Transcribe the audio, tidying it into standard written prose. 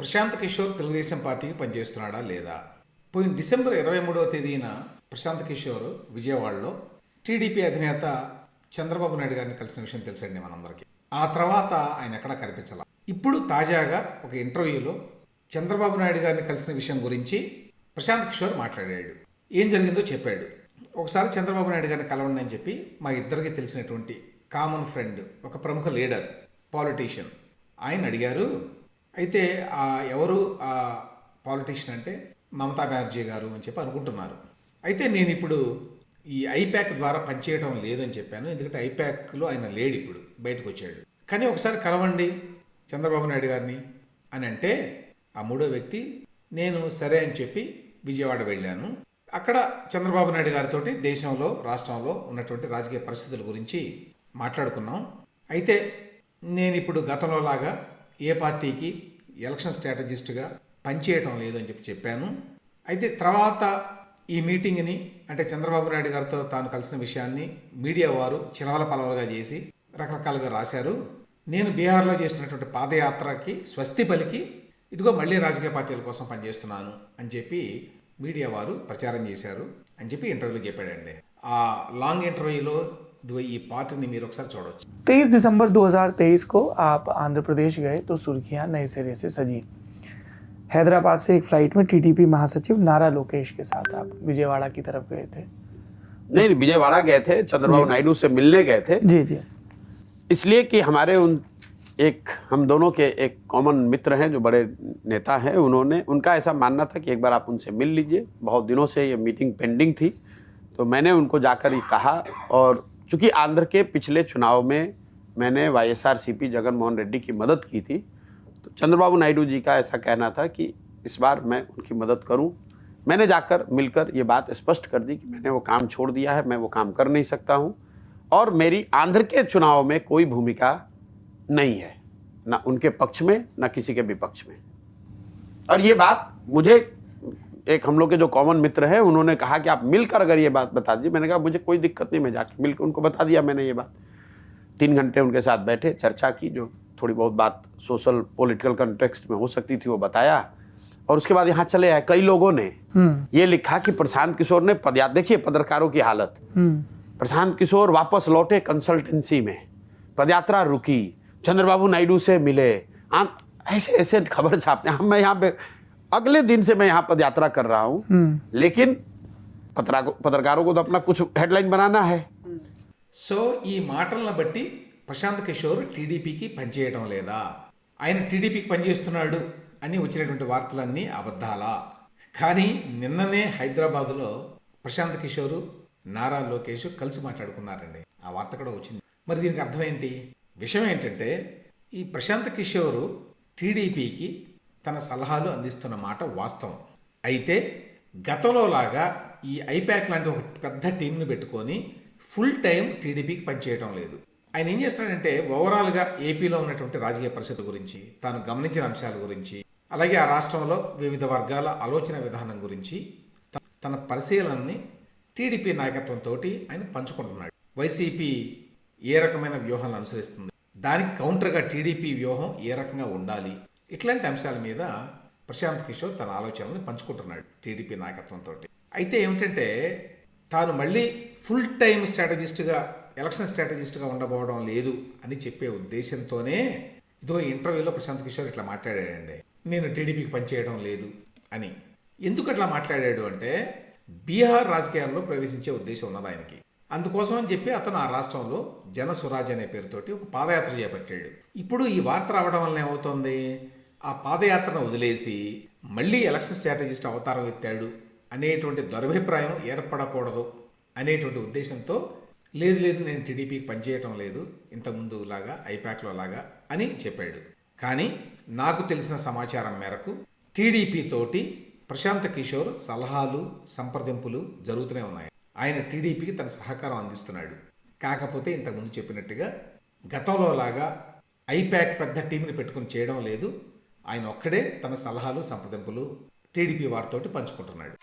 ప్రశాంత్ కిషోర్ తెలుగుదేశం పార్టీకి పనిచేస్తున్నాడా లేదా? పోయిన డిసెంబర్ 23వ తేదీన ప్రశాంత్ కిషోర్ విజయవాడలో టీడీపీ అధినేత చంద్రబాబు నాయుడు గారిని కలిసిన విషయం తెలుసండి మనందరికీ. ఆ తర్వాత ఆయన ఎక్కడా కనిపించాల. ఇప్పుడు తాజాగా ఒక ఇంటర్వ్యూలో చంద్రబాబు నాయుడు గారిని కలిసిన విషయం గురించి ప్రశాంత్ కిషోర్ మాట్లాడాడు. ఏం జరిగిందో చెప్పాడు. ఒకసారి చంద్రబాబు నాయుడు గారిని కలవండి అని చెప్పి మా ఇద్దరికి తెలిసినటువంటి కామన్ ఫ్రెండ్, ఒక ప్రముఖ లీడర్, పాలిటీషియన్ ఆయన అడిగారు. అయితే ఎవరు ఆ పాలిటీషియన్ అంటే మమతా బెనర్జీ గారు అని చెప్పి అనుకుంటున్నారు. అయితే నేను ఇప్పుడు ఈ ఐప్యాక్ ద్వారా పనిచేయడం లేదని చెప్పాను. ఎందుకంటే ఐప్యాక్లో ఆయన లేడు, ఇప్పుడు బయటకు వచ్చాడు. కానీ ఒకసారి కలవండి చంద్రబాబు నాయుడు గారిని అని అంటే ఆ మూడో వ్యక్తి నేను సరే అని చెప్పి విజయవాడ వెళ్ళాను. అక్కడ చంద్రబాబు నాయుడు గారితో దేశంలో, రాష్ట్రంలో ఉన్నటువంటి రాజకీయ పరిస్థితుల గురించి మాట్లాడుకున్నాం. అయితే నేను ఇప్పుడు గతంలో లాగా ఏ పార్టీకి ఎలక్షన్ స్ట్రాటజిస్ట్గా పనిచేయటం లేదు అని చెప్పాను. అయితే తర్వాత ఈ మీటింగ్ని, అంటే చంద్రబాబు నాయుడు గారితో తాను కలిసిన విషయాన్ని మీడియా వారు చిలవల పలవలుగా చేసి రకరకాలుగా రాశారు. నేను బీహార్లో చేస్తున్నటువంటి పాదయాత్రకి స్వస్తి పలికి ఇదిగో మళ్ళీ రాజకీయ పార్టీల కోసం పనిచేస్తున్నాను అని చెప్పి మీడియా వారు ప్రచారం చేశారు అని చెప్పి ఇంటర్వ్యూలో చెప్పాడండి. ఆ లాంగ్ ఇంటర్వ్యూలో ఈ పార్టీని మీరు ఒకసారి చూడవచ్చు. 23 दिसंबर 2023 को आप आंध्र प्रदेश गए तो सुर्खियां नए सिरे से सजी। हैदराबाद से एक फ्लाइट में टीडीपी महासचिव नारा लोकेश के साथ आप विजयवाड़ा की तरफ गए थे। नहीं, विजयवाड़ा गए थे, चंद्रबाबू नायडू से मिलने गए थे। जी जी। इसलिए कि हमारे हम दोनों के एक कॉमन मित्र हैं जो बड़े नेता हैं, उनका ऐसा मानना था कि एक बार आप उनसे मिल लीजिए। बहुत दिनों से ये मीटिंग पेंडिंग थी, तो मैंने उनको जाकर ये कहा। और चूँकि आंध्र के पिछले चुनाव में मैंने वाईएसआरसीपी जगन मोहन रेड्डी की मदद की थी, तो चंद्रबाबू नायडू जी का ऐसा कहना था कि इस बार मैं उनकी मदद करूं। मैंने जाकर मिलकर ये बात स्पष्ट कर दी कि मैंने वो काम छोड़ दिया है, मैं वो काम कर नहीं सकता हूं और मेरी आंध्र के चुनाव में कोई भूमिका नहीं है, ना उनके पक्ष में ना किसी के विपक्ष में। और ये बात मुझे एक हम लोग के जो कॉमन मित्र हैं उन्होंने कहा कि आप मिलकर अगर ये बात बता दीजिए। मैंने कहा मुझे कोई दिक्कत नहीं, मैं जाके मिलकर उनको बता दिया मैंने ये बात। 3 घंटे उनके साथ बैठे, चर्चा की, जो थोड़ी बहुत बात सोशल पॉलिटिकल कंटेक्स्ट में हो सकती थी वो बताया। और उसके बाद यहाँ चले आए। कई लोगों ने ये लिखा कि प्रशांत किशोर ने पदयात्रा, देखिए पत्रकारों की हालत, प्रशांत किशोर वापस लौटे कंसल्टेंसी में, पदयात्रा रुकी, चंद्रबाबू नायडू से मिले, ऐसे ऐसे खबर छापते हैं। मैं यहाँ पे अगले दिन से मैं यहाँ पदयात्रा कर रहा हूँ, लेकिन पत्रकारों को तो अपना कुछ हेडलाइन बनाना है। సో ఈ మాటలను బట్టి ప్రశాంత్ కిషోర్ టీడీపీకి పనిచేయడం లేదా, ఆయన టీడీపీకి పనిచేస్తున్నాడు అని వచ్చినటువంటి వార్తలన్నీ అబద్ధాలా? కానీ నిన్ననే హైదరాబాదులో ప్రశాంత్ కిషోర్, నారా లోకేష్ కలిసి మాట్లాడుకున్నారండి. ఆ వార్త కూడా వచ్చింది. మరి దీనికి అర్థం ఏంటి? విషయం ఏంటంటే ఈ ప్రశాంత్ కిషోర్ టీడీపీకి తన సలహాలు అందిస్తున్న మాట వాస్తవం. అయితే గతంలో లాగా ఈ ఐప్యాక్ లాంటి ఒక పెద్ద టీంని పెట్టుకొని ఫుల్ టైం టీడీపీకి పనిచేయడం లేదు. ఆయన ఏం చేస్తున్నాడంటే ఓవరాల్గా ఏపీలో ఉన్నటువంటి రాజకీయ పరిస్థితుల గురించి, తాను గమనించిన అంశాల గురించి, అలాగే ఆ రాష్ట్రంలో వివిధ వర్గాల ఆలోచన విధానం గురించి తన పరిశీలనని టీడీపీ నాయకత్వంతో ఆయన పంచుకుంటున్నాడు. వైసీపీ ఏ రకమైన వ్యూహాలను అనుసరిస్తుంది, దానికి కౌంటర్గా టీడీపీ వ్యూహం ఏ రకంగా ఉండాలి, ఇట్లాంటి అంశాల మీద ప్రశాంత్ కిషోర్ తన ఆలోచనలను పంచుకుంటున్నాడు టీడీపీ నాయకత్వంతో. అయితే ఏమిటంటే తాను మళ్ళీ ఫుల్ టైం స్ట్రాటజిస్ట్గా, ఎలక్షన్ స్ట్రాటజిస్ట్గా ఉండబోవడం లేదు అని చెప్పే ఉద్దేశంతోనే ఇదో ఇంటర్వ్యూలో ప్రశాంత్ కిషోర్ ఇట్లా మాట్లాడాడండి. నేను టీడీపీకి పనిచేయడం లేదు అని. ఎందుకు అట్లా మాట్లాడాడు అంటే బీహార్ రాజకీయాల్లో ప్రవేశించే ఉద్దేశం ఉన్నది ఆయనకి. అందుకోసం అని చెప్పి అతను ఆ రాష్ట్రంలో జన స్వరాజ్ అనే పేరుతోటి ఒక పాదయాత్ర చేపట్టాడు. ఇప్పుడు ఈ వార్త రావడం వల్ల ఏమవుతోంది, ఆ పాదయాత్రను వదిలేసి మళ్ళీ ఎలక్షన్ స్ట్రాటజిస్ట్ అవతారం ఎత్తాడు అనేటువంటి దురభిప్రాయం ఏర్పడకూడదు అనేటువంటి ఉద్దేశంతో లేదు నేను టీడీపీకి పనిచేయటం లేదు ఇంతకుముందు లాగా, ఐప్యాక్లో లాగా అని చెప్పాడు. కానీ నాకు తెలిసిన సమాచారం మేరకు టీడీపీ తోటి ప్రశాంత్ కిషోర్ సలహాలు, సంప్రదింపులు జరుగుతూనే ఉన్నాయి. ఆయన టీడీపీకి తన సహకారం అందిస్తున్నాడు. కాకపోతే ఇంతకుముందు చెప్పినట్టుగా గతంలో లాగా ఐప్యాక్ పెద్ద టీంని పెట్టుకుని చేయడం లేదు. ఆయన ఒక్కడే తన సలహాలు, సంప్రదింపులు టీడీపీ వారితోటి పంచుకుంటున్నాడు.